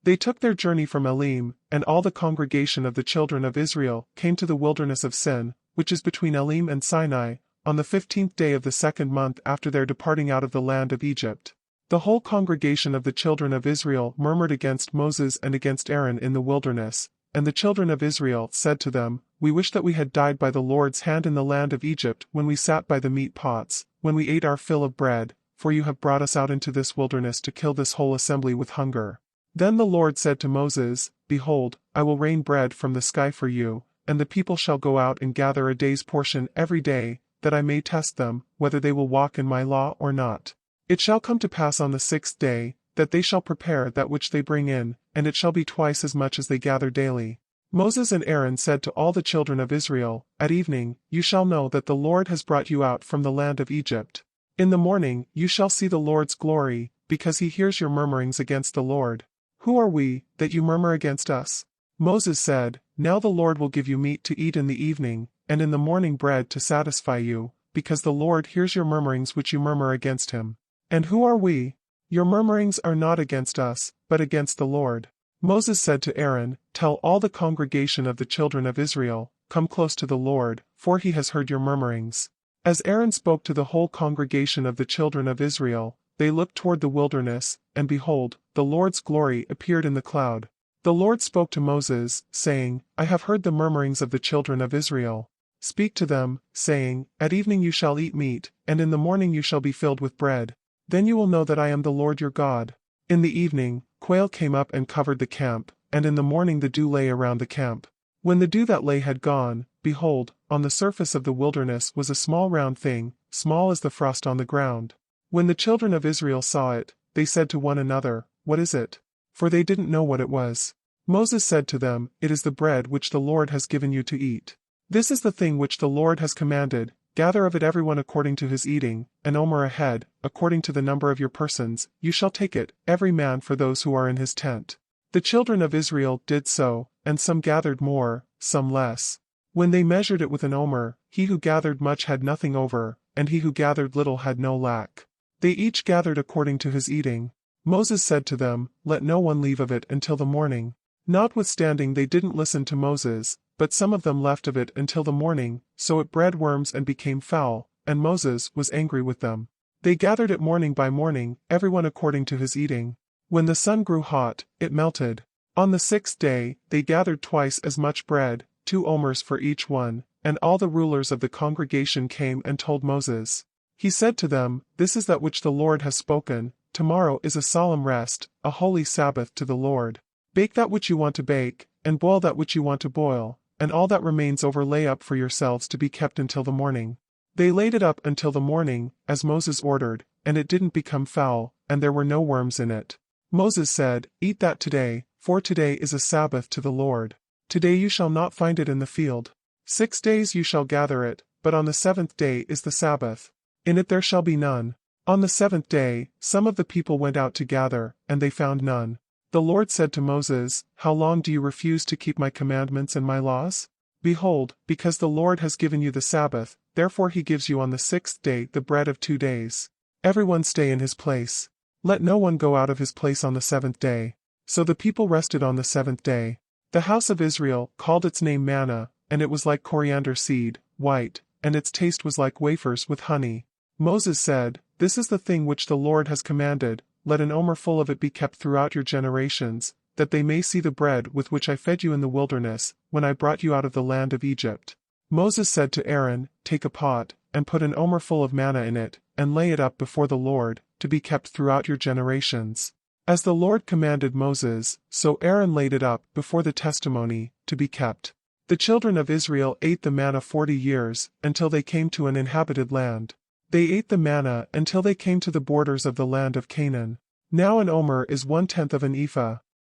They took their journey from Elim, and all the congregation of the children of Israel came to the wilderness of Sin, which is between Elim and Sinai, on the 15th day of the 2nd month after their departing out of the land of Egypt. The whole congregation of the children of Israel murmured against Moses and against Aaron in the wilderness, and the children of Israel said to them, "We wish that we had died by the Lord's hand in the land of Egypt when we sat by the meat pots, when we ate our fill of bread, for you have brought us out into this wilderness to kill this whole assembly with hunger." Then the Lord said to Moses, "Behold, I will rain bread from the sky for you, and the people shall go out and gather a day's portion every day, that I may test them, whether they will walk in my law or not. It shall come to pass on the 6th day, that they shall prepare that which they bring in, and it shall be twice as much as they gather daily." Moses and Aaron said to all the children of Israel, "At evening, you shall know that the Lord has brought you out from the land of Egypt. In the morning, you shall see the Lord's glory, because he hears your murmurings against the Lord. Who are we, that you murmur against us?" Moses said, "Now the Lord will give you meat to eat in the evening, and in the morning bread to satisfy you, because the Lord hears your murmurings which you murmur against him. And who are we? Your murmurings are not against us, but against the Lord." Moses said to Aaron, "Tell all the congregation of the children of Israel, come close to the Lord, for he has heard your murmurings." As Aaron spoke to the whole congregation of the children of Israel, they looked toward the wilderness, and behold, the Lord's glory appeared in the cloud. The Lord spoke to Moses, saying, "I have heard the murmurings of the children of Israel. Speak to them, saying, At evening you shall eat meat, and in the morning you shall be filled with bread. Then you will know that I am the Lord your God." In the evening, quail came up and covered the camp, and in the morning the dew lay around the camp. When the dew that lay had gone, behold, on the surface of the wilderness was a small round thing, small as the frost on the ground. When the children of Israel saw it, they said to one another, "What is it?" For they didn't know what it was. Moses said to them, "It is the bread which the Lord has given you to eat. This is the thing which the Lord has commanded, gather of it everyone according to his eating, an omer a head, according to the number of your persons, you shall take it, every man for those who are in his tent." The children of Israel did so, and some gathered more, some less. When they measured it with an omer, he who gathered much had nothing over, and he who gathered little had no lack. They each gathered according to his eating. Moses said to them, "Let no one leave of it until the morning." Notwithstanding they didn't listen to Moses, but some of them left of it until the morning, so it bred worms and became foul, and Moses was angry with them. They gathered it morning by morning, everyone according to his eating. When the sun grew hot, it melted. On the 6th day, they gathered twice as much bread, 2 omers for each one, and all the rulers of the congregation came and told Moses. He said to them, "This is that which the Lord has spoken. Tomorrow is a solemn rest, a holy Sabbath to the Lord. Bake that which you want to bake, and boil that which you want to boil, and all that remains over lay up for yourselves to be kept until the morning." They laid it up until the morning, as Moses ordered, and it didn't become foul, and there were no worms in it. Moses said, "Eat that today, for today is a Sabbath to the Lord. Today you shall not find it in the field. 6 days you shall gather it, but on the 7th day is the Sabbath. In it there shall be none." On the 7th day, some of the people went out to gather, and they found none. The Lord said to Moses, "How long do you refuse to keep my commandments and my laws? Behold, because the Lord has given you the Sabbath, therefore he gives you on the 6th day the bread of 2 days. Everyone stay in his place. Let no one go out of his place on the 7th day." So the people rested on the 7th day. The house of Israel called its name Manna, and it was like coriander seed, white, and its taste was like wafers with honey. Moses said, "This is the thing which the Lord has commanded, let an omer full of it be kept throughout your generations, that they may see the bread with which I fed you in the wilderness, when I brought you out of the land of Egypt." Moses said to Aaron, "Take a pot, and put an omer full of manna in it, and lay it up before the Lord, to be kept throughout your generations." As the Lord commanded Moses, so Aaron laid it up before the testimony, to be kept. The children of Israel ate the manna 40 years, until they came to an inhabited land. They ate the manna until they came to the borders of the land of Canaan. Now an omer is 1/10 of an ephah,